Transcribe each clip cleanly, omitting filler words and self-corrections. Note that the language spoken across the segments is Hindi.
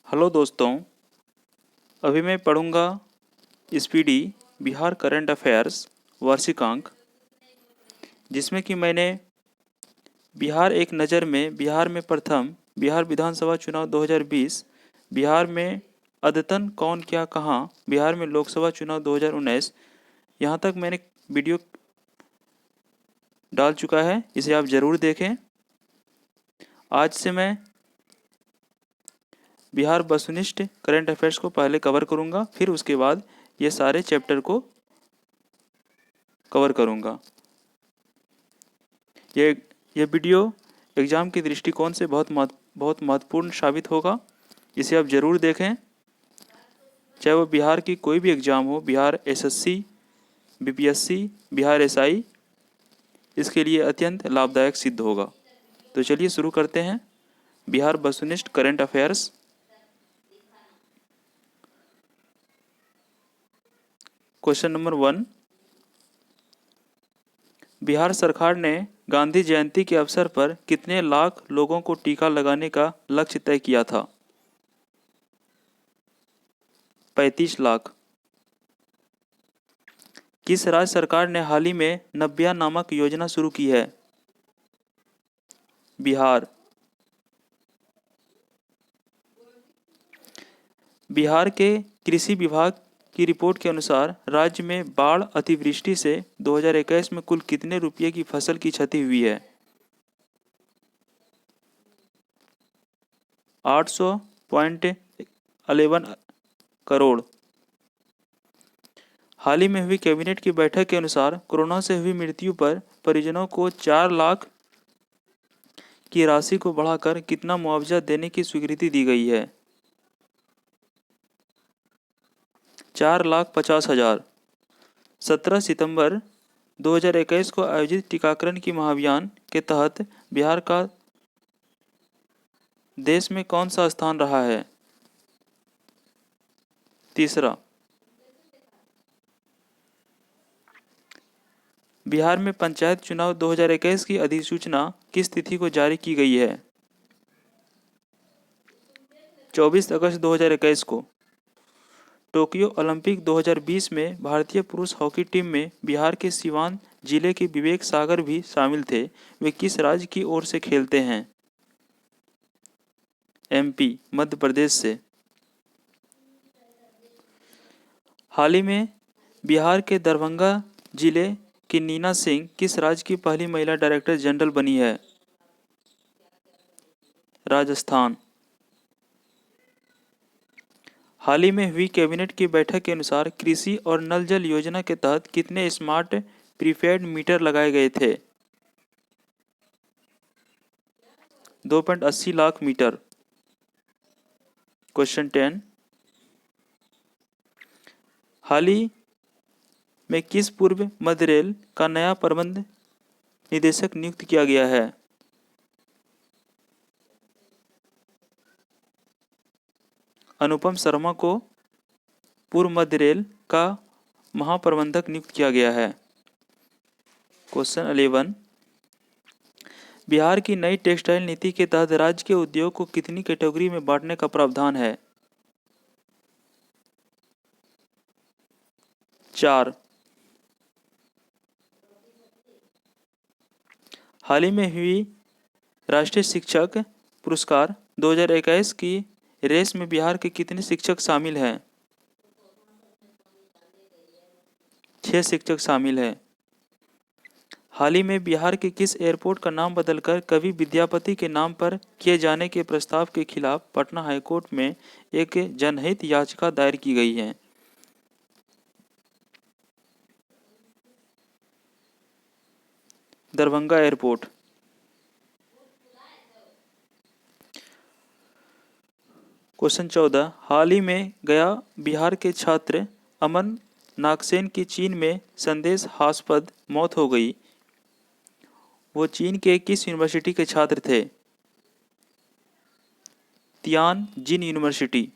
हेलो दोस्तों, अभी मैं पढ़ूंगा स्पीडी बिहार करंट अफेयर्स वार्षिकांक, जिसमें कि मैंने बिहार एक नज़र में, बिहार में प्रथम, बिहार विधानसभा चुनाव 2020, बिहार में अद्यतन कौन क्या कहाँ, बिहार में लोकसभा चुनाव 2019, यहाँ तक मैंने वीडियो डाल चुका है। इसे आप ज़रूर देखें। आज से मैं बिहार वस्तुनिष्ठ करंट अफेयर्स को पहले कवर करूंगा, फिर उसके बाद ये सारे चैप्टर को कवर करूंगा। ये वीडियो एग्ज़ाम के दृष्टिकोण से बहुत महत्वपूर्ण साबित होगा। इसे आप ज़रूर देखें, चाहे वो बिहार की कोई भी एग्ज़ाम हो, Bihar SSC, BPSC, Bihar SI, इसके लिए अत्यंत लाभदायक सिद्ध होगा। तो चलिए शुरू करते हैं। बिहार वस्तुनिष्ठ current affairs. Question number 1, Bihar सरकार ने गांधी जयंती के अवसर पर कितने लाख लोगों को टीका लगाने का लक्ष्य तय किया था? 35 लाख। किस राज्य सरकार ने हाल ही में नब्या नामक योजना शुरू की है? बिहार। बिहार के कृषि विभाग की रिपोर्ट के अनुसार राज्य में बाढ़ अतिवृष्टि से 2021 में कुल कितने रुपये की फसल की क्षति हुई है? 800.11 करोड़। हाल ही में हुई कैबिनेट की बैठक के अनुसार कोरोना से हुई मृत्यु पर परिजनों को 4 लाख की राशि को बढ़ाकर कितना मुआवजा देने की स्वीकृति दी गई है? 4,50,000। 17 सितंबर 2021 को आयोजित टीकाकरण की महाअभियान के तहत बिहार का देश में कौन सा स्थान रहा है? तीसरा। बिहार में पंचायत चुनाव 2021 की अधिसूचना किस तिथि को जारी की गई है? 24 अगस्त 2021 को। टोक्यो ओलंपिक 2020 में भारतीय पुरुष हॉकी टीम में बिहार के सिवान जिले के विवेक सागर भी शामिल थे। वे किस राज्य की ओर से खेलते हैं? एमपी, मध्य प्रदेश से। हाल ही में बिहार के दरभंगा जिले की नीना सिंह किस राज्य की पहली महिला डायरेक्टर जनरल बनी है? राजस्थान। हाल ही में हुई कैबिनेट की बैठक के अनुसार कृषि और नल जल योजना के तहत कितने स्मार्ट प्रीपेड मीटर लगाए गए थे? 2.80 लाख मीटर। क्वेश्चन 10, हाल ही में किस पूर्व मध्य रेल का नया प्रबंध निदेशक नियुक्त किया गया है? अनुपम शर्मा को पूर्व मध्य रेल का महाप्रबंधक नियुक्त किया गया है। क्वेश्चन 11, बिहार की नई टेक्सटाइल नीति के तहत राज्य के उद्योग को कितनी कैटेगरी में बांटने का प्रावधान है? 4। हाल ही में हुई राष्ट्रीय शिक्षक पुरस्कार 2021 की रेस में बिहार के कितने शिक्षक शामिल हैं? 6 शिक्षक शामिल हैं। हाल ही में बिहार के किस एयरपोर्ट का नाम बदलकर कवि विद्यापति के नाम पर किए जाने के प्रस्ताव के खिलाफ पटना हाईकोर्ट में एक जनहित याचिका दायर की गई है? दरभंगा एयरपोर्ट। क्वेश्चन 14, हाल ही में गया बिहार के छात्र अमन नागसेन की चीन में संदेहास्पद मौत हो गई। वो चीन के किस यूनिवर्सिटी के छात्र थे? Tianjin university.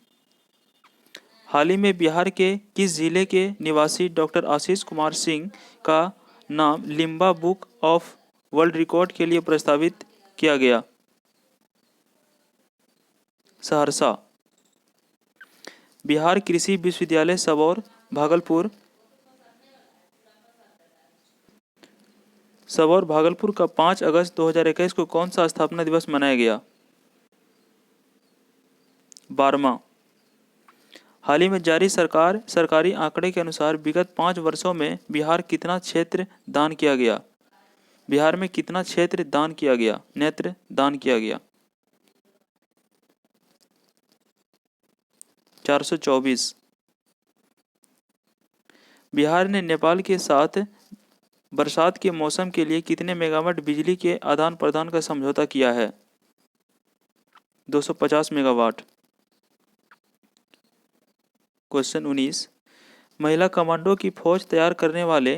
हाल ही में बिहार के किस जिले के निवासी डॉक्टर आशीष कुमार सिंह का नाम Limba book of world record के लिए प्रस्तावित किया गया? सहरसा। बिहार कृषि विश्वविद्यालय सबौर भागलपुर का 5 अगस्त 2021 को कौन सा स्थापना दिवस मनाया गया? 12वां। हाल ही में जारी सरकारी आंकड़े के अनुसार विगत 5 वर्षों में बिहार कितना क्षेत्र दान किया गया? बिहार में कितना क्षेत्र दान किया गया, नेत्र दान किया गया? 424। बिहार ने नेपाल के साथ बरसात के मौसम के लिए कितने मेगावाट बिजली के आदान प्रदान का समझौता किया है? 250 मेगावाट। क्वेश्चन 19। महिला कमांडो की फौज तैयार करने वाले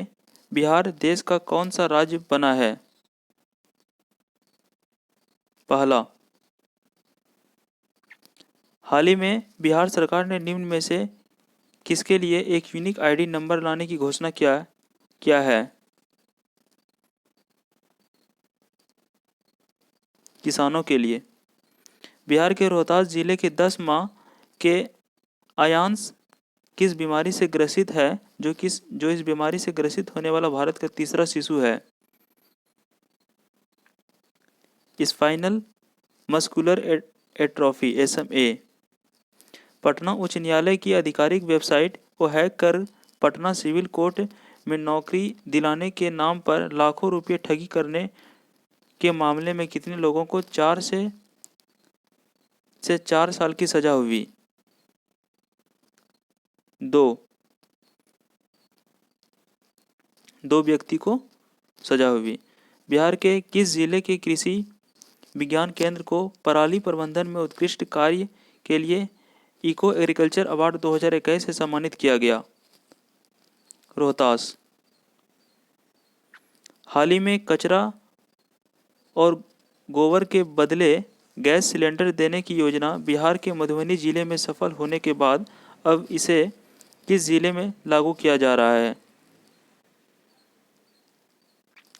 बिहार देश का कौन सा राज्य बना है? पहला। हाल ही में बिहार सरकार ने निम्न में से किसके लिए एक यूनिक आईडी नंबर लाने की घोषणा किया है? किसानों के लिए। बिहार के रोहतास जिले के 10 माह के आयांश किस बीमारी से ग्रसित है, जो इस बीमारी से ग्रसित होने वाला भारत का तीसरा शिशु है? Spinal muscular atrophy SMA। Patna उच्च न्यायालय की आधिकारिक वेबसाइट को हैक कर पटना सिविल कोर्ट में नौकरी दिलाने के नाम पर लाखों रुपये ठगी करने के मामले में कितने लोगों को 4 से 4 साल की सजा हुई? 2 व्यक्ति को सजा हुई। बिहार के किस जिले के कृषि विज्ञान केंद्र को पराली प्रबंधन में उत्कृष्ट कार्य के लिए इको एग्रीकल्चर अवार्ड 2021 से सम्मानित किया गया? रोहतास। हाल ही में कचरा और गोबर के बदले गैस सिलेंडर देने की योजना बिहार के मधुबनी जिले में सफल होने के बाद अब इसे किस जिले में लागू किया जा रहा है?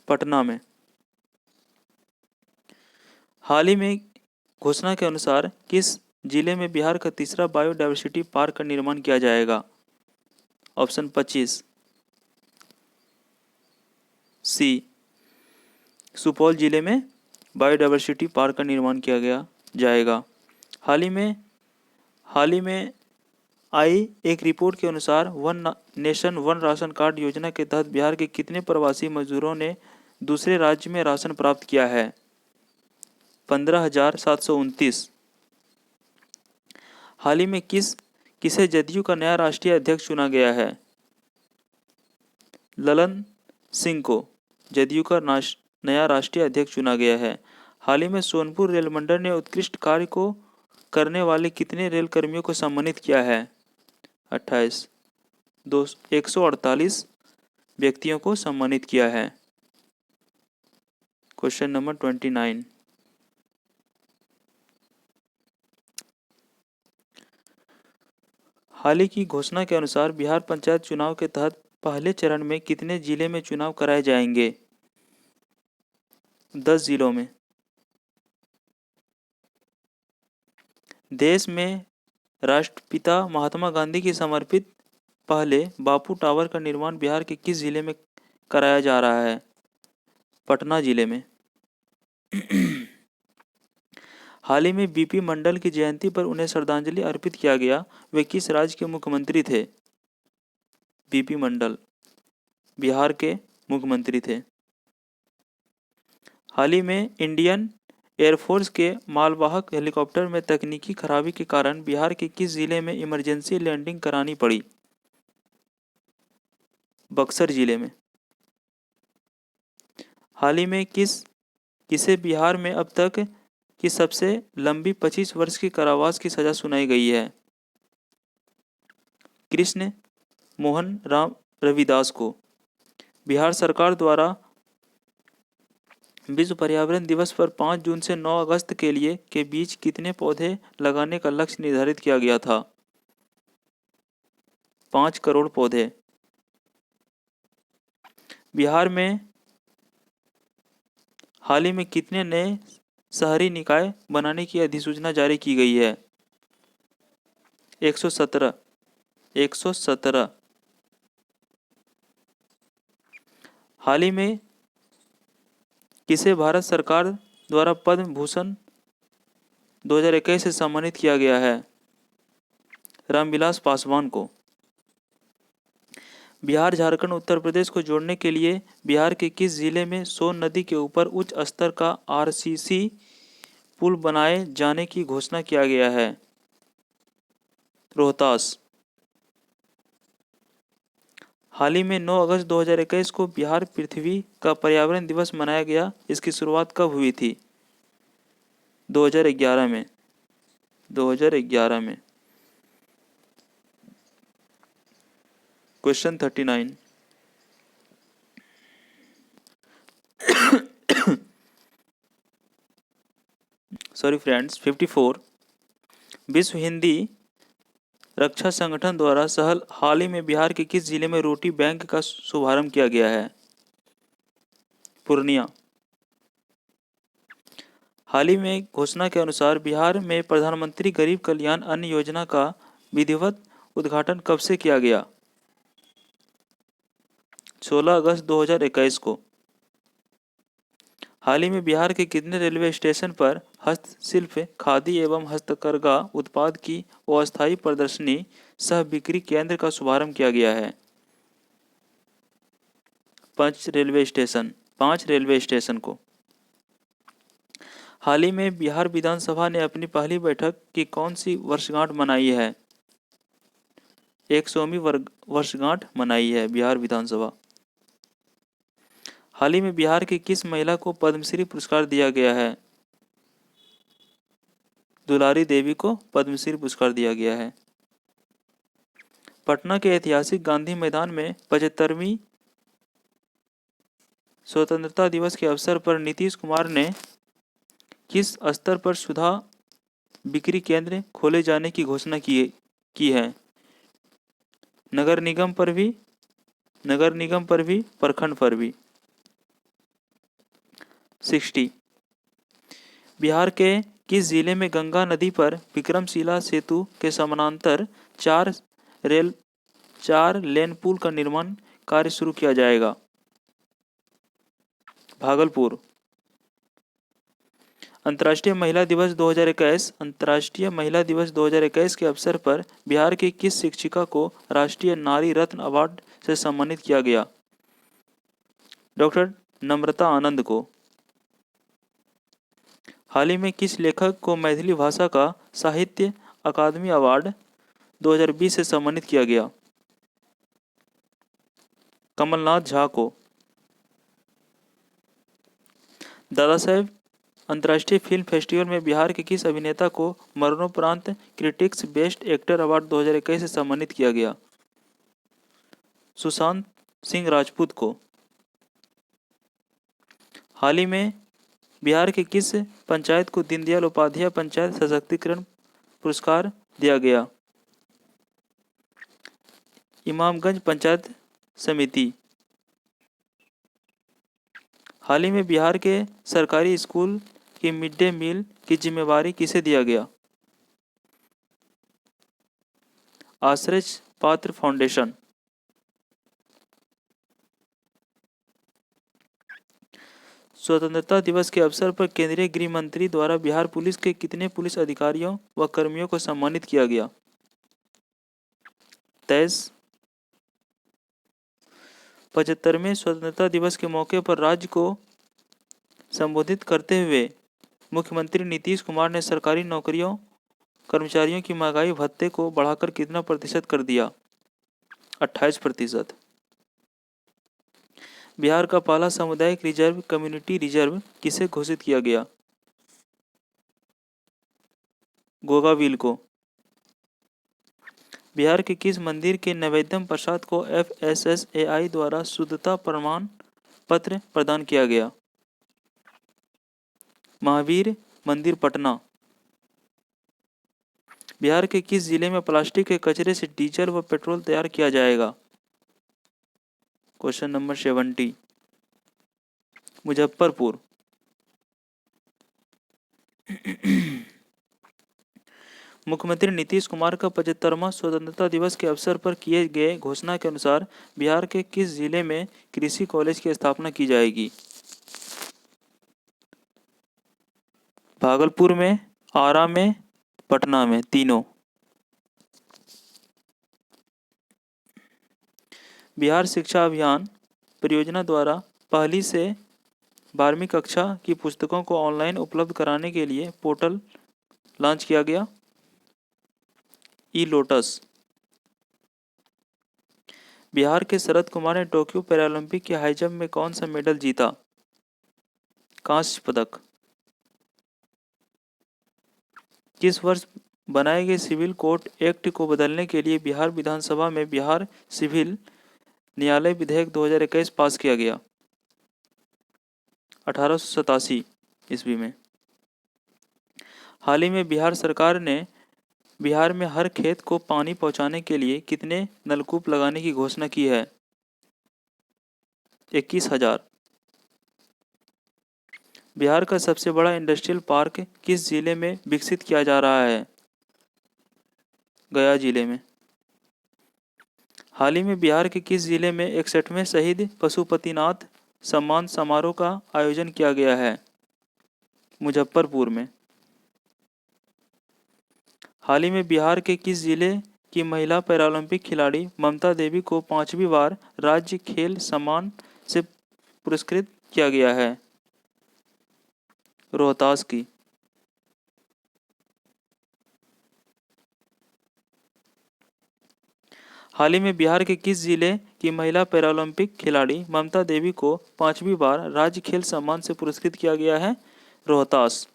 पटना में। हाल ही में घोषणा के अनुसार किस जिले में बिहार का तीसरा बायोडायवर्सिटी पार्क का निर्माण किया जाएगा? ऑप्शन 25। सी। सुपौल जिले में बायोडायवर्सिटी पार्क का निर्माण किया जाएगा। हाल ही में आई एक रिपोर्ट के अनुसार one nation one ration card योजना के तहत बिहार के कितने प्रवासी मजदूरों ने दूसरे राज्य में राशन प्राप्त किया है? 15,729। हाल ही में किसे जदयू का नया राष्ट्रीय अध्यक्ष चुना गया है? ललन सिंह को जदयू का नया राष्ट्रीय अध्यक्ष चुना गया है। हाल ही में सोनपुर रेल मंडल ने उत्कृष्ट कार्य को करने वाले कितने रेल कर्मियों को सम्मानित किया है? 28। 148 व्यक्तियों को सम्मानित किया है। Question number 29। हाल ही की घोषणा के अनुसार बिहार पंचायत चुनाव के तहत पहले चरण में कितने जिले में चुनाव कराए जाएंगे? 10 जिलों में। देश में राष्ट्रपिता महात्मा गांधी की समर्पित पहले बापू टावर का निर्माण बिहार के किस जिले में कराया जा रहा है? पटना जिले में। हाल ही में BP मंडल की जयंती पर उन्हें श्रद्धांजलि अर्पित किया गया। वे किस राज्य के मुख्यमंत्री थे? BP मंडल बिहार के मुख्यमंत्री थे। हाल ही में इंडियन एयरफोर्स के मालवाहक हेलीकॉप्टर में तकनीकी खराबी के कारण बिहार के किस जिले में इमरजेंसी लैंडिंग करानी पड़ी? बक्सर जिले में। हाल ही में किसे बिहार में अब तक की सबसे लंबी 25 वर्ष की कारावास की सजा सुनाई गई है? कृष्ण मोहन राम रविदास को। बिहार सरकार द्वारा विश्व पर्यावरण दिवस पर 5 जून से 9 अगस्त के बीच कितने पौधे लगाने का लक्ष्य निर्धारित किया गया था? 5 करोड़ पौधे। बिहार में हाल ही में कितने नए शहरी निकाय बनाने की अधिसूचना जारी की गई है? 117। 117। हाल ही में किसे भारत सरकार द्वारा पद्म भूषण 2021 से सम्मानित किया गया है? रामविलास पासवान को। बिहार झारखंड उत्तर प्रदेश को जोड़ने के लिए बिहार के किस जिले में सोन नदी के ऊपर उच्च स्तर का आरसीसी पुल बनाए जाने की घोषणा किया गया है? रोहतास। हाल ही में 9 अगस्त 2021 को बिहार पृथ्वी का पर्यावरण दिवस मनाया गया। इसकी शुरुआत कब हुई थी? 2011 में। 2011 में। क्वेश्चन 39। Sorry friends, 54। विश्व हिंदी रक्षा संगठन द्वारा हाल ही में बिहार के किस जिले में रोटी बैंक का शुभारंभ किया गया है? पूर्णिया। हाल ही में घोषणा के अनुसार बिहार में प्रधानमंत्री गरीब कल्याण अन्न योजना का विधिवत उद्घाटन कब से किया गया? 16 अगस्त 2021 को। हाल ही में बिहार के कितने रेलवे स्टेशन पर हस्तशिल्प, खादी एवं हस्तकरघा उत्पाद की अस्थायी प्रदर्शनी सह बिक्री केंद्र का शुभारंभ किया गया है? 5 रेलवे स्टेशन को। हाल ही में बिहार विधानसभा ने अपनी पहली बैठक की कौन सी वर्षगांठ मनाई है? 100वीं वर्षगांठ मनाई है बिहार विधानसभा। हाल ही में बिहार की किस महिला को पद्मश्री पुरस्कार दिया गया है? दुलारी देवी को पद्मश्री पुरस्कार दिया गया है। पटना के ऐतिहासिक गांधी मैदान में 75वीं स्वतंत्रता दिवस के अवसर पर नीतीश कुमार ने किस स्तर पर सुधा बिक्री केंद्र खोले जाने की घोषणा की है? नगर निगम पर भी, प्रखंड पर भी। 60। बिहार के किस जिले में गंगा नदी पर विक्रमशिला सेतु के समानांतर 4 लेन पुल का निर्माण कार्य शुरू किया जाएगा? भागलपुर। अंतर्राष्ट्रीय महिला दिवस 2021 के अवसर पर बिहार की किस शिक्षिका को राष्ट्रीय नारी रत्न अवार्ड से सम्मानित किया गया? डॉक्टर नम्रता आनंद को। हाल ही में किस लेखक को मैथिली भाषा का साहित्य अकादमी अवार्ड 2020 से सम्मानित किया गया? कमलनाथ झा को। दादा साहेब अंतर्राष्ट्रीय फिल्म फेस्टिवल में बिहार के किस अभिनेता को मरणोपरांत क्रिटिक्स बेस्ट एक्टर अवार्ड 2021 से सम्मानित किया गया? सुशांत सिंह राजपूत को। हाल ही में बिहार के किस पंचायत को दीनदयाल उपाध्याय पंचायत सशक्तिकरण पुरस्कार दिया गया? इमामगंज पंचायत समिति। हाल ही में बिहार के सरकारी स्कूल की मिड डे मील की जिम्मेवारी किसे दिया गया? आश्रय पात्र फाउंडेशन। स्वतंत्रता दिवस के अवसर पर केंद्रीय गृह मंत्री द्वारा बिहार पुलिस के कितने पुलिस अधिकारियों व कर्मियों को सम्मानित किया गया? 23। 75वें स्वतंत्रता दिवस के मौके पर राज्य को संबोधित करते हुए मुख्यमंत्री नीतीश कुमार ने सरकारी नौकरियों कर्मचारियों की महंगाई भत्ते को बढ़ाकर कितना प्रतिशत कर दिया? 28%। बिहार का पहला सामुदायिक रिजर्व कम्युनिटी रिजर्व किसे घोषित किया गया? गोगाविल को। बिहार के किस मंदिर के नैवेद्यम प्रसाद को FSSAI द्वारा शुद्धता प्रमाण पत्र प्रदान किया गया? महावीर मंदिर पटना। बिहार के किस जिले में प्लास्टिक के कचरे से डीजल व पेट्रोल तैयार किया जाएगा? Question number 70। मुजफ्फरपुर। मुख्यमंत्री नीतीश कुमार का 75वां स्वतंत्रता दिवस के अवसर पर किए गए घोषणा के अनुसार बिहार के किस जिले में कृषि कॉलेज की स्थापना की जाएगी? भागलपुर में, आरा में, पटना में, तीनों। बिहार शिक्षा अभियान परियोजना द्वारा पहली से 12वीं कक्षा की पुस्तकों को ऑनलाइन उपलब्ध कराने के लिए पोर्टल लॉन्च किया गया। ई लोटस। बिहार के शरद कुमार ने टोक्यो पैरालंपिक के हाई जंप में कौन सा मेडल जीता? कांस्य पदक। किस वर्ष बनाए गए सिविल कोड एक्ट को बदलने के लिए बिहार विधानसभा में बिहार सिविल न्यायालय विधेयक 2021 पास किया गया? 1887 ईस्वी में। हाल ही में बिहार सरकार ने बिहार में हर खेत को पानी पहुंचाने के लिए कितने नलकूप लगाने की घोषणा की है? 21,000। बिहार का सबसे बड़ा इंडस्ट्रियल पार्क किस जिले में विकसित किया जा रहा है? गया जिले में। हाल ही में बिहार के किस जिले में 61वें शहीद पशुपतिनाथ सम्मान समारोह का आयोजन किया गया है? मुजफ्फरपुर में। हाल ही में बिहार के किस जिले की महिला पैरालंपिक खिलाड़ी ममता देवी को 5वीं बार राज्य खेल सम्मान से पुरस्कृत किया गया है? रोहतास की। हाल ही में बिहार के किस जिले की महिला पैरालंपिक खिलाड़ी ममता देवी को 5वीं बार राज्य खेल सम्मान से पुरस्कृत किया गया है? रोहतास।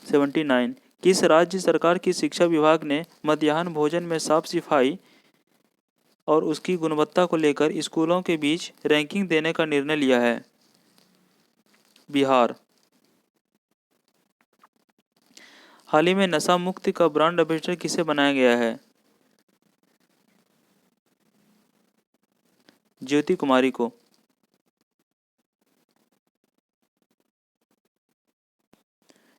79। किस राज्य सरकार की शिक्षा विभाग ने मध्याह्न भोजन में साफ सफाई और उसकी गुणवत्ता को लेकर स्कूलों के बीच रैंकिंग देने का निर्णय लिया है? बिहार। हाल ही में नशा मुक्ति का ब्रांड एम्बेसडर किसे बनाया गया है? ज्योति कुमारी को।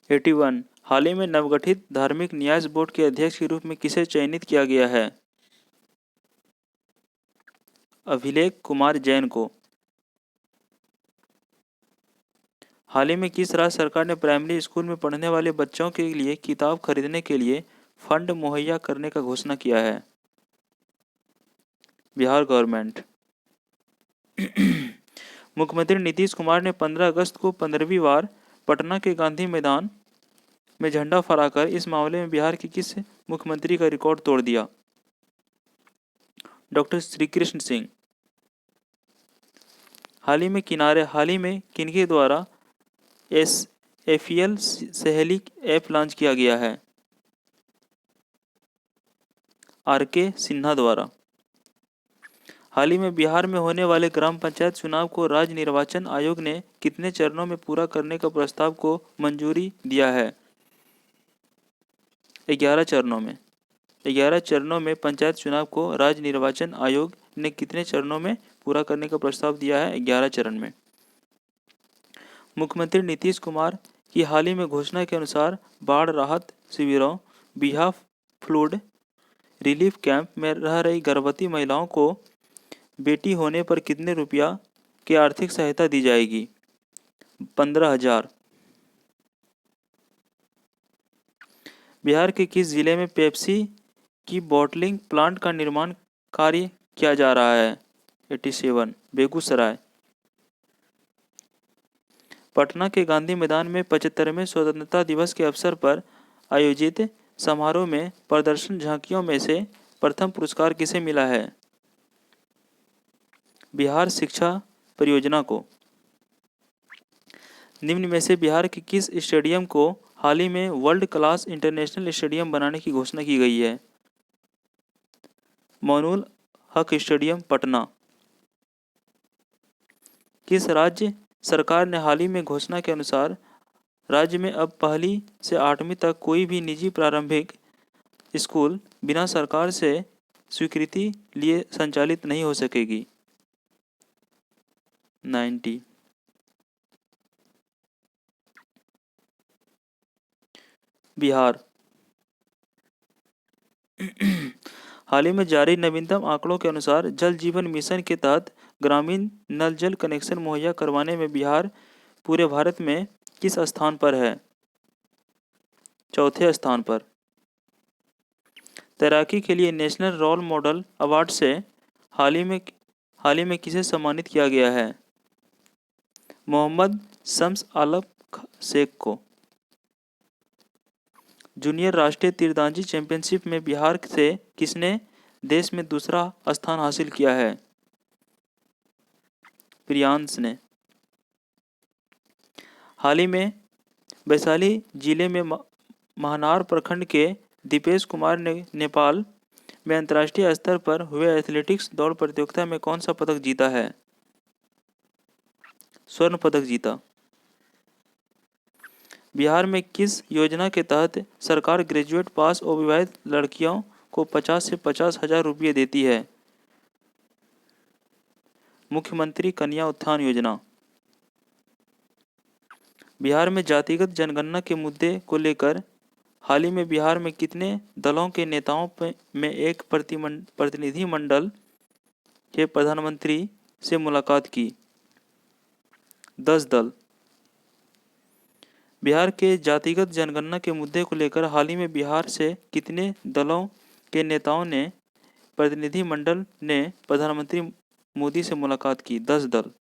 Eighty one. हाल ही में नवगठित धार्मिक न्यास बोर्ड के अध्यक्ष के रूप में किसे चयनित किया गया है? अभिलेख कुमार जैन को। हाल ही में किस राज्य सरकार ने प्राइमरी स्कूल में पढ़ने वाले बच्चों के लिए किताब खरीदने के लिए फंड मुहैया करने का घोषणा किया है? बिहार गवर्नमेंट। मुख्यमंत्री नीतीश कुमार ने 15 अगस्त को 15वीं बार पटना के गांधी मैदान में झंडा फहराकर इस मामले में बिहार के किस मुख्यमंत्री का रिकॉर्ड तोड़ दिया? डॉक्टर श्रीकृष्ण सिंह। हाल ही में किनके द्वारा FEL सहेली ऐप लॉन्च किया गया है? RK सिन्हा द्वारा। हाल ही में बिहार में होने वाले ग्राम पंचायत चुनाव को राज्य निर्वाचन आयोग ने कितने चरणों में पूरा करने का प्रस्ताव को मंजूरी दिया है? 11 चरणों में। 11 चरणों में पंचायत चुनाव को राज्य निर्वाचन आयोग ने कितने चरणों में पूरा करने का प्रस्ताव दिया है? 11 चरण में। मुख्यमंत्री नीतीश कुमार की हाल ही में घोषणा के अनुसार बाढ़ राहत शिविरों बिहार फ्लड रिलीफ कैंप में रह रही गर्भवती महिलाओं को बेटी होने पर कितने रुपया की आर्थिक सहायता दी जाएगी? 15,000। बिहार के किस जिले में पेप्सी की बॉटलिंग प्लांट का निर्माण कार्य किया जा रहा है? 87 बेगूसराय। पटना के गांधी मैदान में 75वें स्वतंत्रता दिवस के अवसर पर आयोजित समारोह में प्रदर्शन झांकियों में से प्रथम पुरस्कार किसे मिला है? बिहार शिक्षा परियोजना को। निम्न में से बिहार के किस स्टेडियम को हाल ही में वर्ल्ड क्लास इंटरनेशनल स्टेडियम बनाने की घोषणा की गई है? मोइनुल हक स्टेडियम पटना। किस राज्य सरकार ने हाल ही में घोषणा के अनुसार राज्य में अब 1ली से 8वीं तक कोई भी निजी प्रारंभिक स्कूल बिना सरकार से स्वीकृति लिए संचालित नहीं हो सकेगी? 90। बिहार। हाल ही में जारी नवीनतम आंकड़ों के अनुसार जल जीवन मिशन के तहत ग्रामीण नल जल कनेक्शन मुहैया करवाने में बिहार पूरे भारत में किस स्थान पर है? चौथे स्थान पर। तैराकी के लिए नेशनल रोल मॉडल अवार्ड से हाल ही में किसे सम्मानित किया गया है? मोहम्मद शम्स आलम शेख को। जूनियर राष्ट्रीय तीरंदाजी चैंपियनशिप में बिहार से किसने देश में दूसरा स्थान हासिल किया है? प्रियांश ने। हाल ही में वैशाली जिले में महनार प्रखंड के दीपेश कुमार ने नेपाल में अंतर्राष्ट्रीय स्तर पर हुए एथलेटिक्स दौड़ प्रतियोगिता में कौन सा पदक जीता है? स्वर्ण पदक जीता। बिहार में किस योजना के तहत सरकार ग्रेजुएट पास और विवाहित लड़कियों को 50 से 50,000 रुपये देती है? मुख्यमंत्री कन्या उत्थान योजना। बिहार में जातिगत जनगणना के मुद्दे को लेकर हाल ही में बिहार में कितने दलों के नेताओं में एक प्रतिनिधि मंडल के प्रधानमंत्री से मुलाकात की? 10 दल। बिहार के जातिगत जनगणना के मुद्दे को लेकर हाल ही में बिहार से कितने दलों के नेताओं ने प्रतिनिधि मंडल ने प्रधानमंत्री मोदी से मुलाकात की? 10 दल।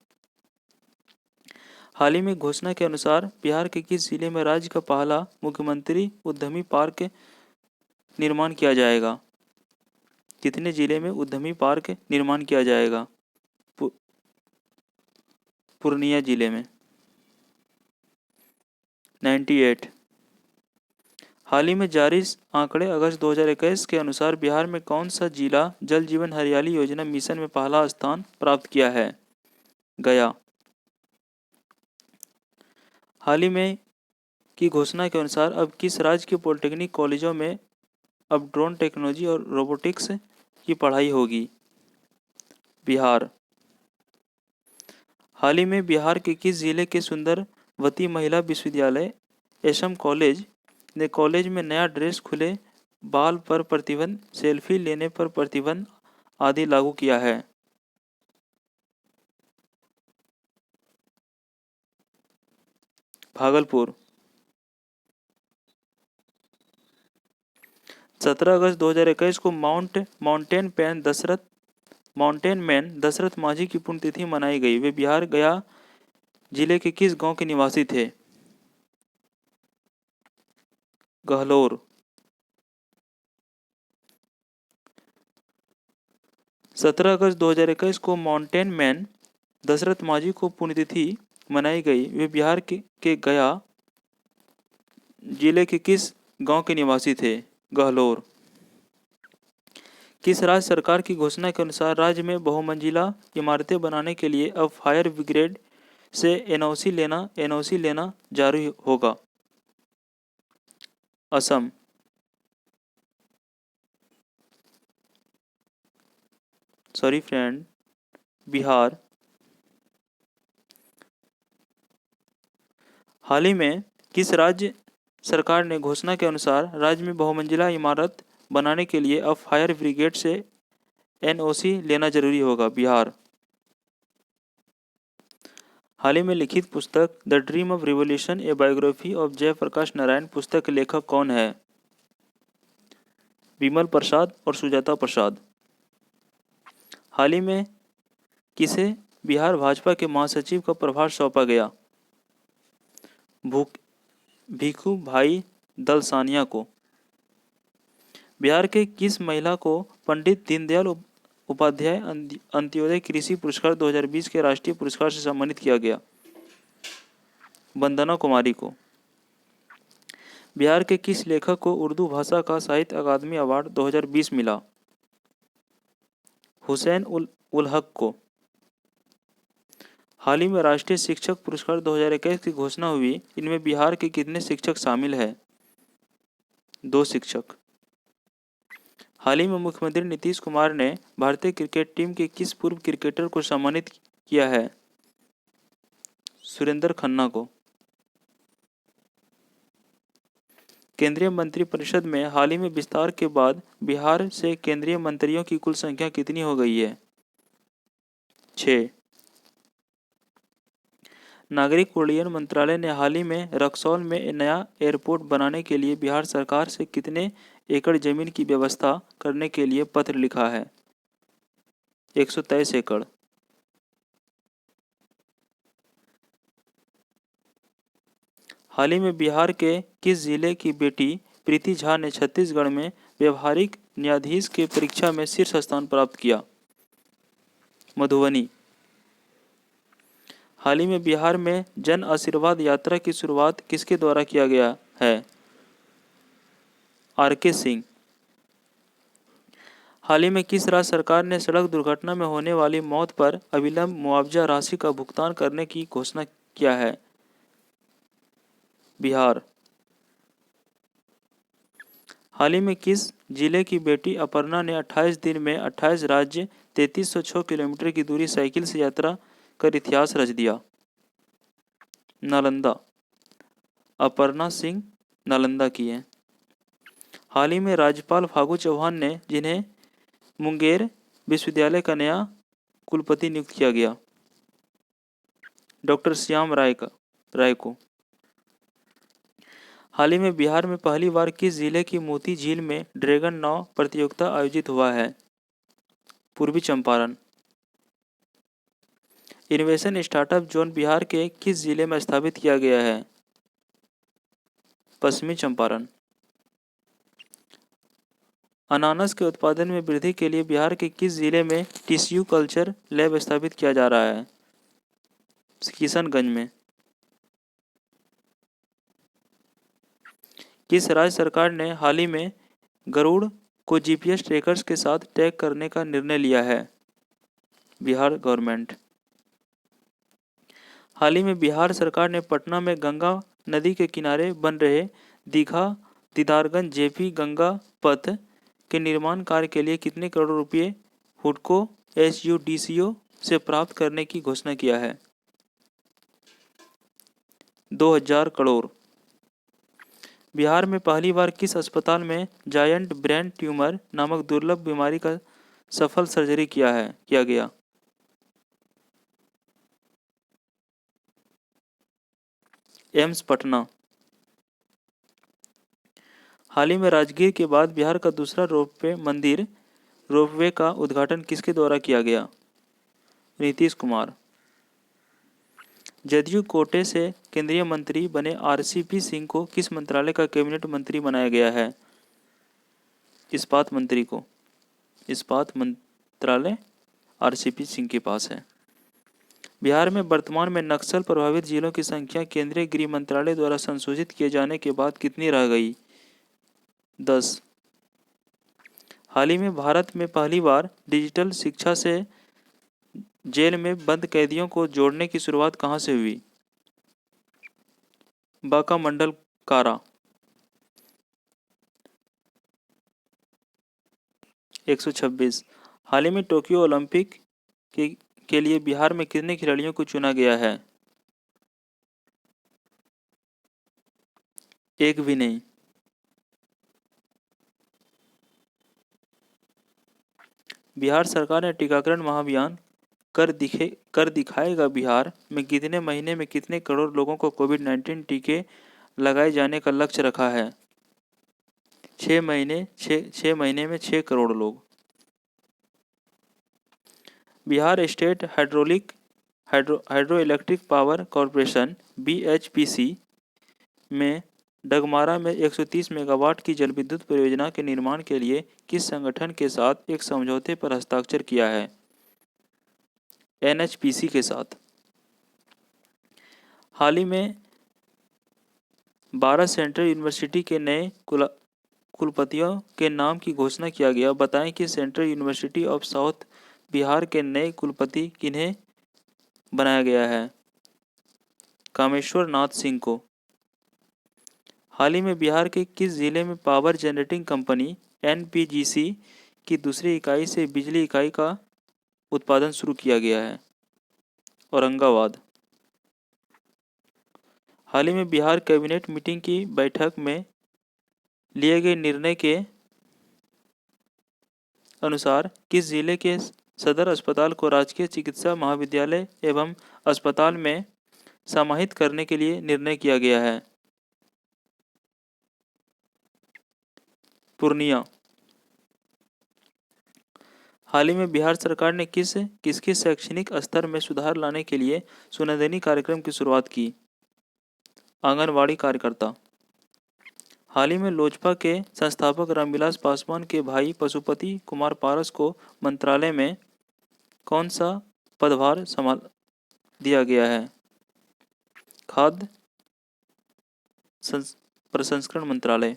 हाल ही में घोषणा के अनुसार बिहार के किस जिले में राज्य का पहला मुख्यमंत्री उद्यमी पार्क निर्माण किया जाएगा? कितने जिले में उद्यमी पार्क निर्माण किया जाएगा? पूर्णिया जिले में। 98। हाल ही में जारी आंकड़े अगस्त 2021 के अनुसार बिहार में कौन सा जिला जल जीवन हरियाली योजना मिशन में पहला स्थान प्राप्त किया है? गया। हाल ही में की घोषणा के अनुसार अब किस राज्य के पॉलिटेक्निक कॉलेजों में अब ड्रोन टेक्नोलॉजी और रोबोटिक्स की पढ़ाई होगी? बिहार। हाल ही में बिहार के किस जिले के सुंदरवती महिला विश्वविद्यालय एसएम कॉलेज ने कॉलेज में नया ड्रेस, खुले बाल पर प्रतिबंध, सेल्फी लेने पर प्रतिबंध आदि लागू किया है? भागलपुर। 17 अगस्त 2021 को माउंटेन मैन दशरथ मांझी की पुण्यतिथि मनाई गई। वे बिहार गया जिले के किस गांव के निवासी थे? गहलोर। 17 अगस्त 2021 को माउंटेन मैन दशरथ मांझी को पुण्यतिथि मनाई गई। वे बिहार के गया जिले के किस गांव के निवासी थे? गहलोर। किस राज्य सरकार की घोषणा के अनुसार राज्य में बहुमंजिला इमारतें बनाने के लिए अब फायर ब्रिगेड से एनओसी लेना जारी होगा? असम। Sorry friend, Bihar. हाल ही में किस राज्य सरकार ने घोषणा के अनुसार राज्य में बहुमंजिला इमारत बनाने के लिए अब फायर ब्रिगेड से एनओसी लेना जरूरी होगा? बिहार। हाल ही में लिखित पुस्तक the dream of revolution a biography of Jayaprakash Narayan पुस्तक के लेखक कौन है? विमल प्रसाद और सुजाता प्रसाद। हाल ही में किसे बिहार भाजपा के महासचिव का प्रभार सौंपा गया? भिखू भाई दलसानिया को। बिहार के किस महिला को पंडित दीनदयाल उपाध्याय अंत्योदय कृषि पुरस्कार 2020 के राष्ट्रीय पुरस्कार से सम्मानित किया गया? वंदना कुमारी को। बिहार के किस लेखक को उर्दू भाषा का साहित्य अकादमी अवार्ड 2020 मिला? हुसैन उल हक को। हाल ही में राष्ट्रीय शिक्षक पुरस्कार 2021 की घोषणा हुई। इनमें बिहार के कितने शिक्षक शामिल हैं? 2 शिक्षक। हाल ही में मुख्यमंत्री नीतीश कुमार ने भारतीय क्रिकेट टीम के किस पूर्व क्रिकेटर को सम्मानित किया है? सुरेंद्र खन्ना को। केंद्रीय मंत्रिपरिषद में हाल ही में विस्तार के बाद बिहार से केंद्रीय मंत्रियों की कुल संख्या कितनी हो गई है? 6। नागरिक उड्डयन मंत्रालय ने हाल ही में रक्सौल में नया एयरपोर्ट बनाने के लिए बिहार सरकार से कितने एकड़ जमीन की व्यवस्था करने के लिए पत्र लिखा है? 123 एकड़। हाल ही में बिहार के किस जिले की बेटी प्रीति झा ने छत्तीसगढ़ में व्यवहारिक न्यायाधीश की परीक्षा में शीर्ष स्थान प्राप्त किया? मधुबनी। हाल ही में बिहार में जन आशीर्वाद यात्रा की शुरुआत किसके द्वारा किया गया है? आर.के. सिंह। हाल ही में किस राज्य सरकार ने सड़क दुर्घटना में होने वाली मौत पर अविलंब मुआवजा राशि का भुगतान करने की घोषणा किया है? बिहार। हाल ही में किस जिले की बेटी अपर्णा ने 28 दिन में 28 राज्य 3306 किलोमीटर की दूरी साइकिल से यात्रा कर इतिहास रच दिया? नालंदा। अपर्णा सिंह नालंदा की है। हाल ही में राज्यपाल फागू चौहान ने जिन्हें मुंगेर विश्वविद्यालय का नया कुलपति नियुक्त किया गया? डॉक्टर श्याम राय को। हाल ही में बिहार में पहली बार किस जिले की मोती झील में ड्रैगन नाव प्रतियोगिता आयोजित हुआ है? पूर्वी Champaran. Innovation startup zone Bihar के किस जिले में स्थापित किया गया है? पश्चिमी चंपारण। अनानास के उत्पादन में वृद्धि के लिए बिहार के किस जिले में टिश्यू कल्चर लैब स्थापित किया जा रहा है? किशनगंज में। किस राज्य सरकार ने हाल ही में गरुड़ को जीपीएस ट्रैकर्स के साथ टैग करने का निर्णय लिया है? बिहार गवर्नमेंट। हाल ही में बिहार सरकार ने पटना में गंगा नदी के किनारे बन रहे दीघा दीदारगंज जेपी गंगा पथ के निर्माण कार्य के लिए कितने करोड़ रुपए हुडको एसयूडीसीओ से प्राप्त करने की घोषणा किया है? 2000 करोड़। बिहार में पहली बार किस अस्पताल में जायंट ब्रेन ट्यूमर नामक दुर्लभ बीमारी का सफल सर्जरी किया गया? एम्स पटना। हाल ही में राजगीर के बाद बिहार का दूसरा रोपवे का उद्घाटन किसके द्वारा किया गया? नीतीश कुमार। जदयू कोटे से केंद्रीय मंत्री बने आरसीपी सिंह को किस मंत्रालय का कैबिनेट मंत्री बनाया गया है? इस्पात मंत्री को। इस्पात मंत्रालय आरसीपी सिंह के पास है। बिहार में वर्तमान में नक्सल प्रभावित जिलों की संख्या केंद्रीय गृह मंत्रालय द्वारा संशोधित किए जाने के बाद कितनी रह गई? 10। हाल ही में भारत में पहली बार डिजिटल शिक्षा से जेल में बंद कैदियों को जोड़ने की शुरुआत कहां से हुई? बांका मंडल कारा। 126। हाल ही में टोक्यो ओलंपिक के लिए बिहार में कितने खिलाड़ियों को चुना गया है? एक भी नहीं। बिहार सरकार ने टीकाकरण महाअभियान कर दिखाएगा बिहार में कितने महीने में कितने करोड़ लोगों को कोविड-19 टीके लगाए जाने का लक्ष्य रखा है? 6 महीने में 6 करोड़ लोग। Bihar state hydro electric power corporation BHPC में डगमारा में 130 मेगावाट की जलविद्युत परियोजना के निर्माण के लिए किस संगठन के साथ एक समझौते पर हस्ताक्षर किया है? एनएचपीसी के साथ। हाल ही में 12 सेंट्रल यूनिवर्सिटी के नए कुलपतियों के नाम की घोषणा किया गया। बताएं कि central university of south Bihar के नए कुलपति किन्हें बनाया गया है? कामेश्वर नाथ सिंह को। हाल ही में बिहार के किस जिले में पावर जनरेटिंग कंपनी एनपीजीसी की दूसरी इकाई से बिजली इकाई का उत्पादन शुरू किया गया है? औरंगाबाद। हाल ही में बिहार कैबिनेट मीटिंग की बैठक में लिए गए निर्णय के अनुसार किस जिले के सदर अस्पताल को राजकीय चिकित्सा महाविद्यालय एवं अस्पताल में समाहित करने के लिए निर्णय किया गया है? पूर्णिया। हाल ही में बिहार सरकार ने किसके शैक्षणिक स्तर में सुधार लाने के लिए सुनंदनी कार्यक्रम की शुरुआत की? आंगनवाड़ी कार्यकर्ता। हाल ही में लोजपा के संस्थापक रामविलास पासवान के भाई पशुपति कुमार पारस को मंत्रालय में कौन सा पदभार संभाल दिया गया है? खाद्य प्रसंस्करण मंत्रालय।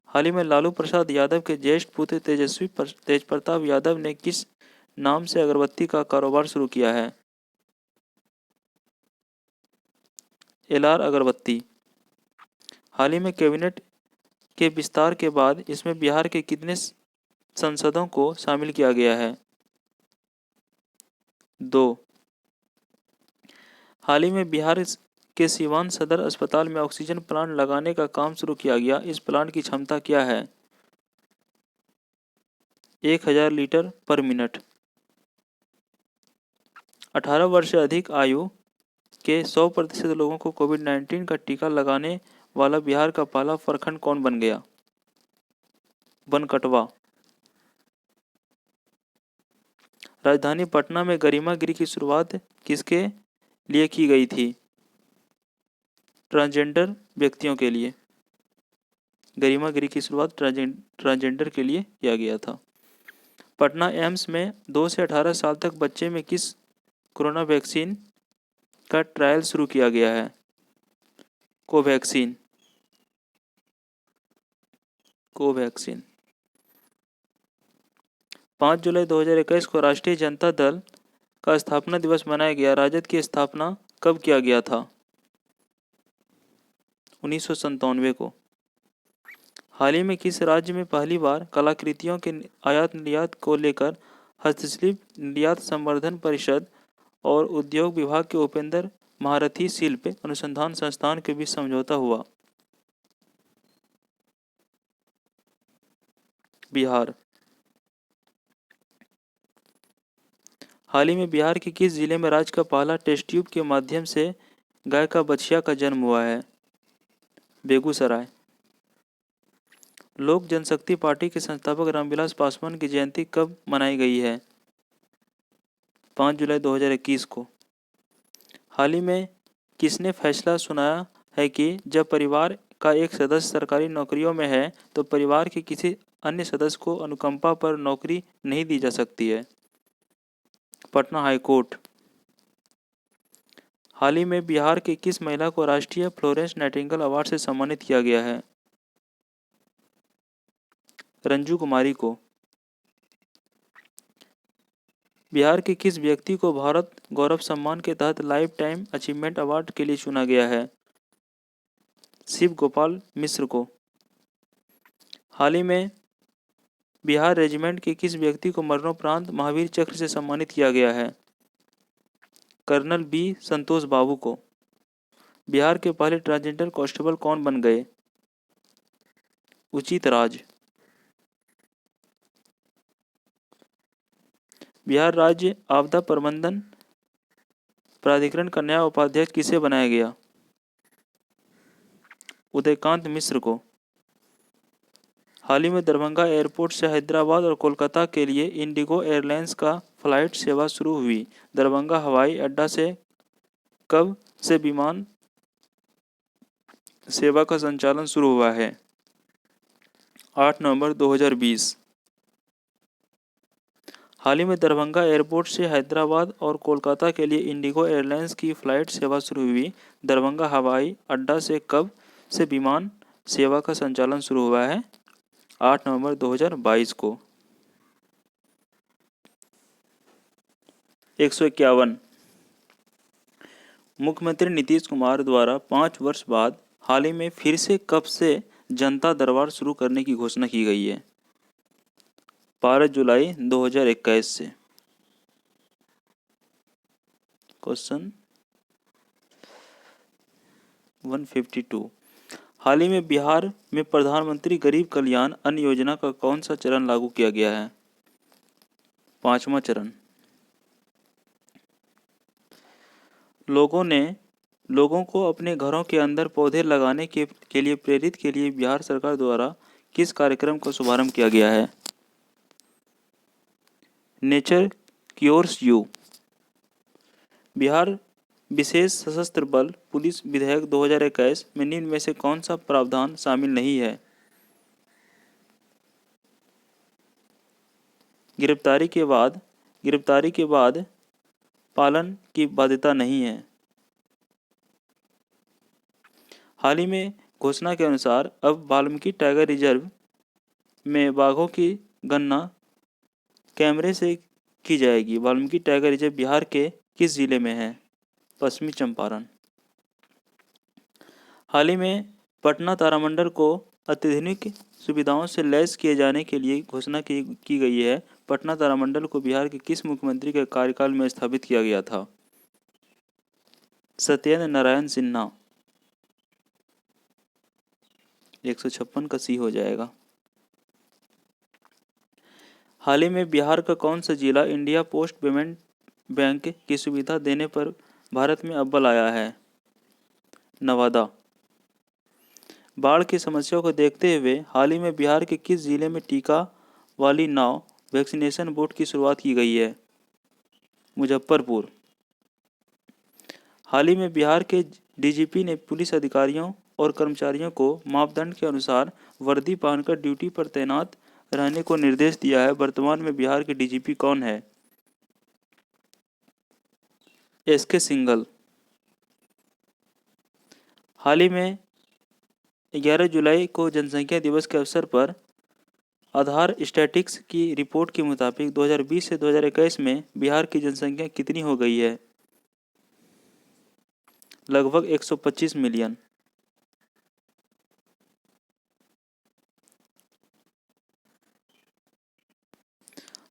हाल ही में लालू प्रसाद यादव के ज्येष्ठ पुत्र तेजप्रताप यादव ने किस नाम से अगरबत्ती का कारोबार शुरू किया है? एलआर अगरबत्ती। हाल ही में कैबिनेट के विस्तार के बाद इसमें बिहार के कितने सांसदों को शामिल किया गया है? 2। हाल ही में बिहार के सीवान सदर अस्पताल में ऑक्सीजन प्लांट लगाने का काम शुरू किया गया। इस प्लांट की क्षमता क्या है? 1000 लीटर पर मिनट। 18 वर्ष से अधिक आयु के 100% लोगों को कोविड-19 का टीका लगाने वाला बिहार का पहला प्रखंड कौन बन गया? बनकटवा। राजधानी पटना में गरिमा गिरी की शुरुआत किसके लिए की गई थी? ट्रांसजेंडर व्यक्तियों के लिए। गरिमा गिरी की शुरुआत ट्रांसजेंडर के लिए किया गया था। पटना एम्स में 2 से 18 साल तक बच्चे में किस कोरोना वैक्सीन का ट्रायल शुरू किया गया है? कोवैक्सीन। 5 जुलाई 2021 को राष्ट्रीय जनता दल का स्थापना दिवस मनाया गया। राजद की स्थापना कब किया गया था? 1997 को। हाल ही में किस राज्य में पहली बार कलाकृतियों के आयात निर्यात को लेकर हस्तशिल्प निर्यात संवर्धन परिषद और उद्योग विभाग के उपेंद्र महारथी शिल्प अनुसंधान संस्थान के बीच समझौता हुआ? बिहार। हाल ही में बिहार के किस जिले में राज्य का पहला टेस्ट ट्यूब के माध्यम से गाय का बछिया का जन्म हुआ है? बेगूसराय। लोक जनशक्ति पार्टी के संस्थापक रामविलास पासवान की जयंती कब मनाई गई है? 5 जुलाई 2021 को। हाल ही में किसने फैसला सुनाया है कि जब परिवार का एक सदस्य सरकारी नौकरियों में है तो परिवार के किसी अन्य सदस्य को अनुकंपा पर नौकरी नहीं दी जा सकती है? पटना हाईकोर्ट। हाल ही में बिहार के किस महिला को राष्ट्रीय फ्लोरेंस नाइटिंगेल अवार्ड से सम्मानित किया गया है? रंजू कुमारी को। बिहार के किस व्यक्ति को भारत गौरव सम्मान के तहत लाइफ टाइम अचीवमेंट अवार्ड के लिए चुना गया है? शिव गोपाल मिश्र को। हाल ही में बिहार रेजिमेंट के किस व्यक्ति को मरणोपरांत महावीर चक्र से सम्मानित किया गया है? कर्नल बी संतोष बाबू को। बिहार के पहले ट्रांसजेंडर कांस्टेबल कौन बन गए? उचित राज। बिहार राज्य आपदा प्रबंधन प्राधिकरण का नया उपाध्यक्ष किसे बनाया गया? उदयकांत मिश्र को। हाल ही में दरभंगा एयरपोर्ट से हैदराबाद और कोलकाता के लिए इंडिगो एयरलाइंस का फ्लाइट सेवा शुरू हुई। दरभंगा हवाई अड्डा से कब से विमान सेवा का संचालन शुरू हुआ है? 8 नवंबर 2020। हाल ही में दरभंगा एयरपोर्ट से हैदराबाद और कोलकाता के लिए इंडिगो एयरलाइंस की फ़्लाइट सेवा शुरू हुई। दरभंगा हवाई अड्डा से कब से विमान सेवा का संचालन शुरू हुआ है? 8 नवंबर 2022 को। 151। मुख्यमंत्री नीतीश कुमार द्वारा 5 वर्ष बाद हाल ही में फिर से कब से जनता दरबार शुरू करने की घोषणा की गई है? 12 जुलाई 2021 से। क्वेश्चन 152। हाल ही में बिहार में प्रधानमंत्री गरीब कल्याण अन्न योजना का कौन सा चरण लागू किया गया है? 5वां चरण। लोगों को अपने घरों के अंदर पौधे लगाने के लिए प्रेरित के लिए बिहार सरकार द्वारा किस कार्यक्रम का शुभारंभ किया गया है? Nature cures you. बिहार विशेष सशस्त्र बल पुलिस विधेयक 2021 में निम्न में से कौन सा प्रावधान शामिल नहीं है? गिरफ्तारी के बाद पालन की बाध्यता नहीं है। हाल ही में घोषणा के अनुसार अब वाल्मीकि टाइगर रिजर्व में बाघों की गणना कैमरे से की जाएगी। वाल्मीकि टाइगर रिजर्व बिहार के किस जिले में है? पश्चिमी चंपारण। हाल ही में पटना तारामंडल को अत्याधुनिक सुविधाओं से लैस किए जाने के लिए घोषणा की गई है। पटना तारामंडल को बिहार के किस मुख्यमंत्री के कार्यकाल में स्थापित किया गया था? सत्येंद्र नारायण सिन्हा। 156 का सी हो जाएगा। हाल ही में बिहार का कौन सा जिला इंडिया पोस्ट पेमेंट बैंक की सुविधा देने पर भारत में अव्वल आया है? नवादा। बाढ़ की समस्या को देखते हुए हाल ही में बिहार के किस जिले में टीका वाली नाव वैक्सीनेशन बोट की शुरुआत की गई है? मुजफ्फरपुर। हाल ही में बिहार के डीजीपी ने पुलिस अधिकारियों और कर्मचारियों को मापदंड के अनुसार वर्दी पहनकर ड्यूटी पर तैनात रहने को निर्देश दिया है। वर्तमान में बिहार के डीजीपी कौन है? एसके सिंघल। हाल ही में 11 जुलाई को जनसंख्या दिवस के अवसर पर आधार स्टैटिस्टिक्स की रिपोर्ट के मुताबिक 2020 से 2021 में बिहार की जनसंख्या कितनी हो गई है? लगभग 125 मिलियन।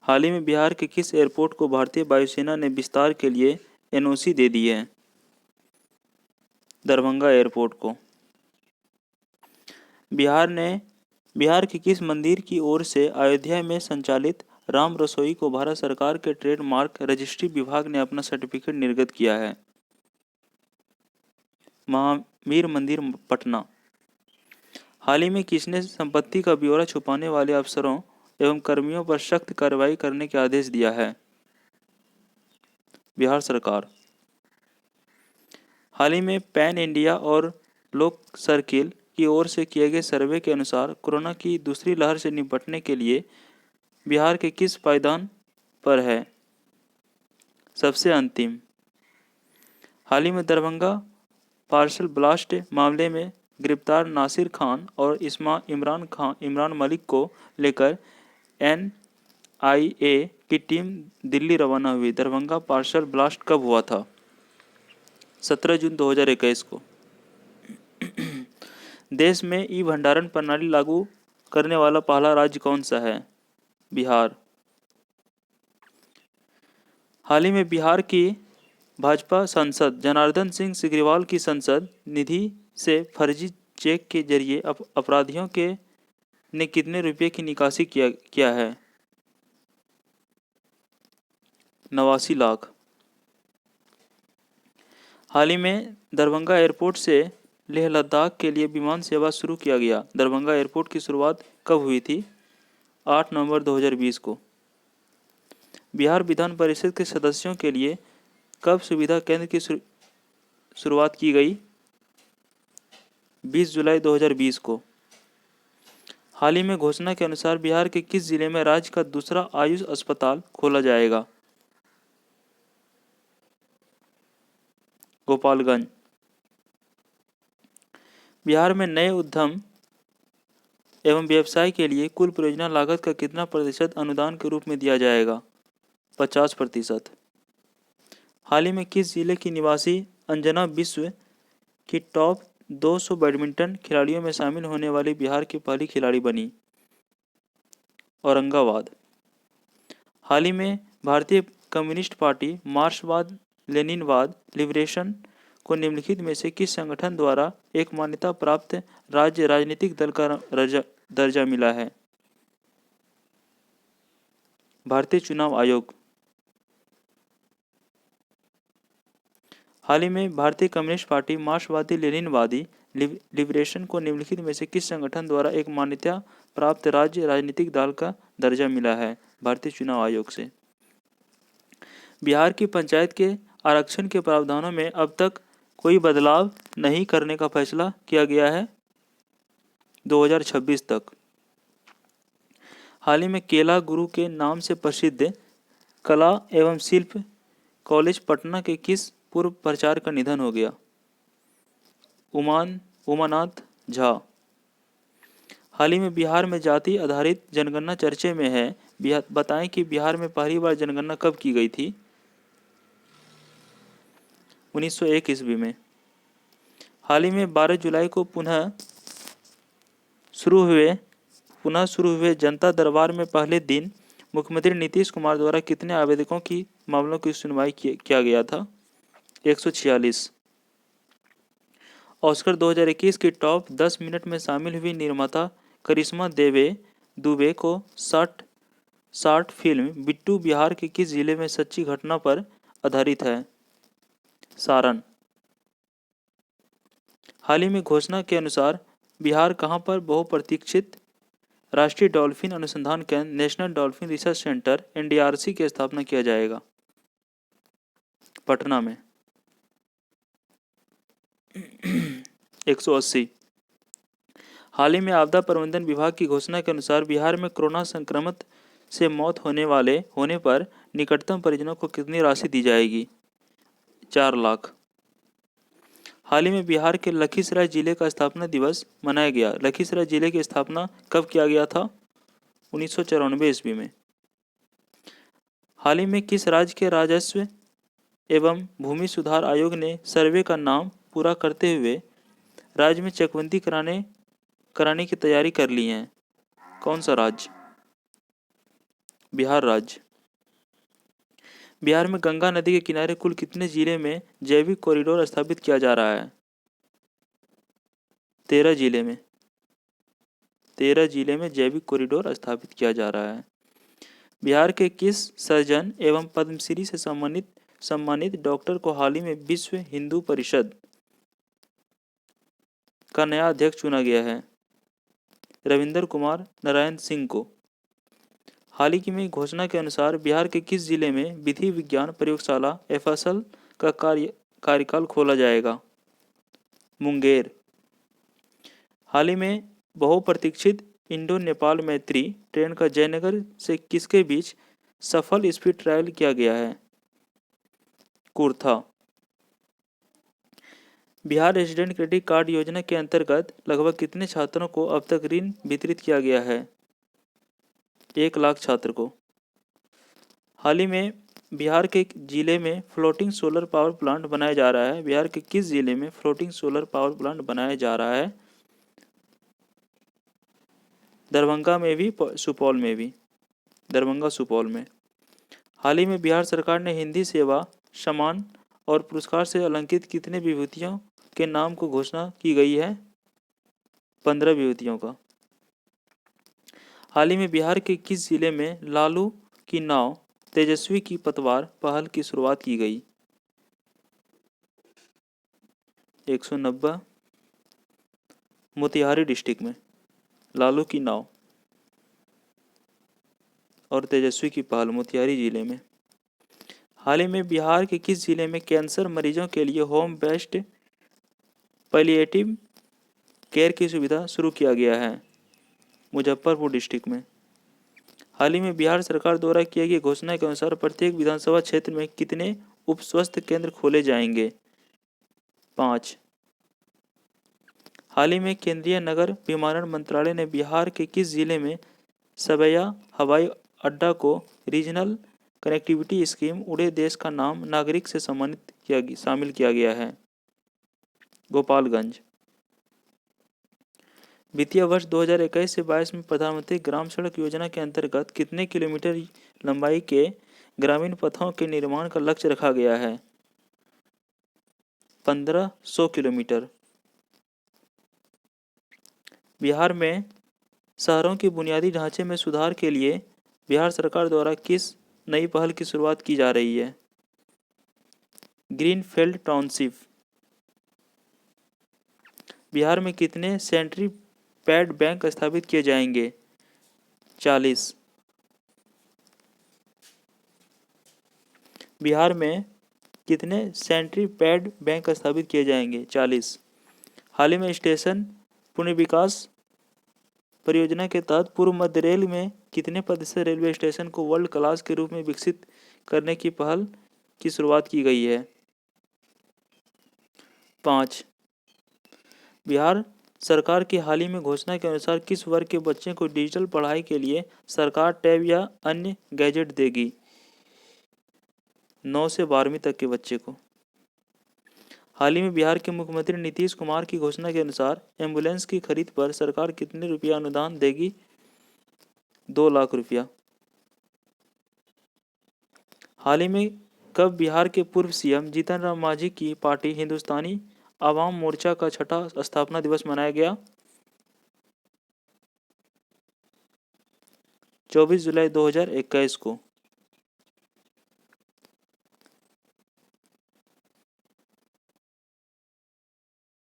हाल ही में बिहार के किस एयरपोर्ट को भारतीय वायुसेना ने विस्तार के लिए एनओसी दे दी है? दरभंगा एयरपोर्ट को। बिहार के किस मंदिर की ओर से अयोध्या में संचालित राम रसोई को भारत सरकार के ट्रेडमार्क रजिस्ट्री विभाग ने अपना सर्टिफिकेट निर्गत किया है? महावीर मंदिर पटना। हाल ही में किसने संपत्ति का ब्यौरा छुपाने वाले अफसरों एवं कर्मियों पर सख्त कार्रवाई करने के आदेश दिया है? बिहार सरकार। हाल ही में पैन इंडिया और लोक सर्किल की ओर से किए गए सर्वे के अनुसार कोरोना की दूसरी लहर से निपटने के लिए बिहार के किस पायदान पर है? सबसे अंतिम। हाल ही में दरभंगा पार्सल ब्लास्ट मामले में गिरफ्तार नासिर खान और इमरान मलिक को लेकर एनआईए की टीम दिल्ली रवाना हुई। दरभंगा पार्सल ब्लास्ट कब हुआ था? 17 जून 2021 को। देश में ई भंडारण प्रणाली लागू करने वाला पहला राज्य कौन सा है? बिहार। हाल ही में बिहार की भाजपा सांसद जनार्दन सिंह सिग्रीवाल की संसद निधि से फर्जी चेक के जरिए अपराधियों के ने कितने रुपए की निकासी किया है? 89 लाख। हाल ही में दरभंगा एयरपोर्ट से लेह लद्दाख के लिए विमान सेवा शुरू किया गया। दरभंगा एयरपोर्ट की शुरुआत कब हुई थी? 8 नवंबर 2020 को। बिहार विधान परिषद के सदस्यों के लिए कब सुविधा केंद्र की शुरुआत की गई? 20 जुलाई 2020 को। हाल ही में घोषणा के अनुसार बिहार के किस जिले में राज्य का दूसरा आयुष अस्पताल खोला जाएगा? गोपालगंज। बिहार में नए उद्यम एवं व्यवसाय के लिए कुल परियोजना लागत का कितना प्रतिशत अनुदान के रूप में दिया जाएगा? 50%। हाल ही में किस जिले की निवासी अंजना विश्व की टॉप 200 बैडमिंटन खिलाड़ियों में शामिल होने वाली बिहार की पहली खिलाड़ी बनी? औरंगाबाद। हाल ही में भारतीय कम्युनिस्ट पार्टी मार्क्सवाद लेनिनवाद लिबरेशन को निम्नलिखित में से किस संगठन द्वारा एक मान्यता प्राप्त राज्य राजनीतिक दल का दर्जा मिला है? भारतीय चुनाव आयोग। हाल ही में भारतीय कम्युनिस्ट पार्टी मार्क्सवादी लेनिनवादी लिबरेशन को निम्नलिखित में से किस संगठन द्वारा एक मान्यता प्राप्त राज्य राजनीतिक दल का दर्जा मिला है? भारतीय चुनाव आयोग से। बिहार की पंचायत के आरक्षण के प्रावधानों में अब तक कोई बदलाव नहीं करने का फैसला किया गया है 2026 तक। हाल ही में केला गुरु के नाम से प्रसिद्ध कला एवं शिल्प कॉलेज पटना के किस पूर्व प्राचार्य का निधन हो गया? उमानाथ झा। हाल ही में बिहार में जाति आधारित जनगणना चर्चे में है, बताएं कि बिहार में पहली बार जनगणना कब की गई थी? 1901 ईस्वी में। हाल ही में 12 जुलाई को पुनः शुरू हुए जनता दरबार में पहले दिन मुख्यमंत्री नीतीश कुमार द्वारा कितने आवेदकों की मामलों की सुनवाई किया गया था? 146। ऑस्कर 2021 की टॉप 10 मिनट में शामिल हुई निर्माता करिश्मा दुबे को 60 फिल्म बिट्टू बिहार के किस जिले में सच्ची घटना पर आधारित है? सारण। हाल ही में घोषणा के अनुसार बिहार कहां पर बहुप्रतीक्षित राष्ट्रीय डॉल्फिन अनुसंधान केंद्र national dolphin research centre NDRC की स्थापना किया जाएगा? पटना में। 180। हाल ही में आपदा प्रबंधन विभाग की घोषणा के अनुसार बिहार में कोरोना संक्रमित से मौत होने पर निकटतम परिजनों को कितनी राशि दी जाएगी? 4 लाख। हाल ही में बिहार के लखीसराय जिले का स्थापना दिवस मनाया गया। लखीसराय जिले की स्थापना कब किया गया था? 1994 ईस्वी में। हाल ही में किस राज्य के राजस्व एवं भूमि सुधार आयोग ने सर्वे का नाम पूरा करते हुए राज्य में चकबंदी कराने की तैयारी कर ली है? कौन सा राज्य? बिहार राज्य। बिहार में गंगा नदी के किनारे कुल कितने जिले में जैविक कॉरिडोर स्थापित किया जा रहा है? 13 जिले में। 13 जिले में जैविक कॉरिडोर स्थापित किया जा रहा है। बिहार के किस सर्जन एवं पद्मश्री से सम्मानित डॉक्टर को हाल ही में विश्व हिंदू परिषद का नया अध्यक्ष चुना गया है? रविंदर कुमार नारायण सिंह को। हाल ही में घोषणा के अनुसार बिहार के किस जिले में विधि विज्ञान प्रयोगशाला FSL का कार्यकाल खोला जाएगा? मुंगेर। हाल ही में बहुप्रतीक्षित इंडो नेपाल मैत्री ट्रेन का जयनगर से किसके बीच सफल स्पीड ट्रायल किया गया है? कुर्था। बिहार रेजिडेंट क्रेडिट कार्ड योजना के अंतर्गत लगभग कितने छात्रों को अब तक ऋण वितरित किया गया है? 1 लाख छात्र को। हाल ही में बिहार के जिले में फ्लोटिंग सोलर पावर प्लांट बनाया जा रहा है? बिहार के किस जिले में फ्लोटिंग सोलर पावर प्लांट बनाया जा रहा है? दरभंगा में भी, सुपौल में भी। दरभंगा सुपौल में। हाल ही में बिहार सरकार ने हिंदी सेवा सम्मान और पुरस्कार से अलंकृत कितने विभूतियों के नाम को घोषणा की गई है? 15 विभूतियों का। हाल ही में बिहार के किस जिले में लालू की नाव तेजस्वी की पतवार पहल की शुरुआत की गई? 190। मोतिहारी डिस्ट्रिक्ट में लालू की नाव और तेजस्वी की पहल मोतिहारी जिले में। हाल ही में बिहार के किस जिले में कैंसर मरीजों के लिए होम बेस्ड पैलिएटिव केयर की सुविधा शुरू किया गया है? मुजफ्फरपुर डिस्ट्रिक्ट में। हाल ही में बिहार सरकार द्वारा किए गए घोषणा के अनुसार प्रत्येक विधानसभा क्षेत्र में कितने उप स्वास्थ्य केंद्र खोले जाएंगे? 5। हाल ही में केंद्रीय नगर विमानन मंत्रालय ने बिहार के किस जिले में सबैया हवाई अड्डा को रीजनल कनेक्टिविटी स्कीम उड़े देश का नाम नागरिक से शामिल किया गया है? गोपालगंज। वित्तीय वर्ष 2021 से 22 में प्रधानमंत्री ग्राम सड़क योजना के अंतर्गत कितने किलोमीटर लंबाई के ग्रामीण पथों के निर्माण का लक्ष्य रखा गया है? 1500 किलोमीटर। बिहार में शहरों के बुनियादी ढांचे में सुधार के लिए बिहार सरकार द्वारा किस नई पहल की शुरुआत की जा रही है? Greenfield township. बिहार में कितने सेंट्री पैड बैंक स्थापित किए जाएंगे? 40। बिहार में कितने सेंट्री पैड बैंक स्थापित किए जाएंगे? 40। हाल ही में स्टेशन पुनर्विकास परियोजना के तहत पूर्व मध्य रेल में कितने प्रतिशत रेलवे स्टेशन को वर्ल्ड क्लास के रूप में विकसित करने की पहल की शुरुआत की गई है? 5। बिहार सरकार की हाल ही में घोषणा के अनुसार किस वर्ग के बच्चे को डिजिटल पढ़ाई के लिए सरकार टैब या अन्य गैजेट देगी? 9 से 12वीं तक के बच्चे को। हाल ही में बिहार के मुख्यमंत्री नीतीश कुमार की घोषणा के अनुसार एम्बुलेंस की खरीद पर सरकार कितने रुपया अनुदान देगी? 2 लाख रुपया। हाल ही में कब बिहार के पूर्व सीएम जीतन राम मांझी की पार्टी हिंदुस्तानी आवाम मोर्चा का 6ठा स्थापना दिवस मनाया गया? 24 जुलाई 2021 को।